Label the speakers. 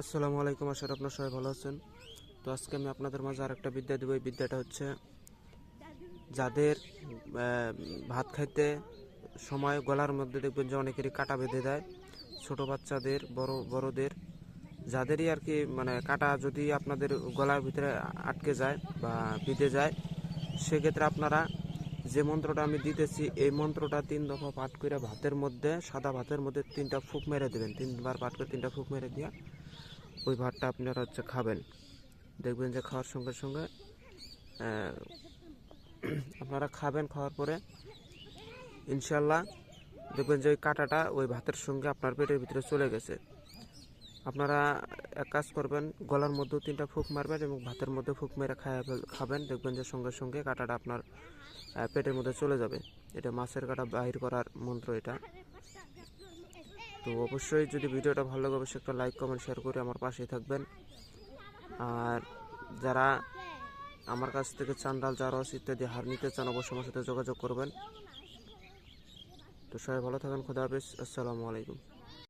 Speaker 1: আসসালামু আলাইকুম, আশা করি আপনারা সবাই ভালো আছেন। তো আজকে আমি আপনাদের মাঝে আরেকটা বিদ্যা দেব। এই বিদ্যাটা হচ্ছে যাদের ভাত খাইতে সময় গলার মধ্যে দেখবেন যে অনেকেরই কাটা বেঁধে দেয়, ছোট বাচ্চাদের, বড়দের, যাদেরই আর কি মানে কাটা যদি আপনাদের গলার ভিতরে আটকে যায় বা বিঁধে যায়, সেক্ষেত্রে আপনারা যে মন্ত্রটা আমি দিতেছি এই মন্ত্রটা 3 দফা পাঠ করে ভাতের মধ্যে, সাদা ভাতের মধ্যে 3টা ফুঁক মেরে দেবেন। 3বার পাঠ করে 3টা ফুঁক মেরে দিয়া ওই ভাতটা আপনারা হচ্ছে খাবেন। দেখবেন যে খাওয়ার সঙ্গে সঙ্গে আপনারা খাবেন, খাওয়ার পরে ইনশাল্লাহ দেখবেন যে ওই কাঁটাটা ওই ভাতের সঙ্গে আপনার পেটের ভিতরে চলে গেছে। আপনারা এক কাজ করবেন, গলার মধ্যেও 3টা ফুঁক মারবেন এবং ভাতের মধ্যে ফুঁক মেরে খাবেন। দেখবেন যে সঙ্গে সঙ্গে কাঁটাটা আপনার পেটের মধ্যে চলে যাবে। এটা মাছের কাঁটা বাহির করার মন্ত্র এটা। তো অবশ্যই যদি ভিডিওটা ভালো লাগে অবশ্যই একটা লাইক, কমেন্ট, শেয়ার করে আমার পাশেই থাকবেন। আর যারা আমার কাছ থেকে চান্ডাল, জারস ইত্যাদি হার নিতে চান অবশ্যই আমার সাথে যোগাযোগ করবেন। তো সবাই ভালো থাকেন, খোদা হাফেজ, আসসালামু আলাইকুম।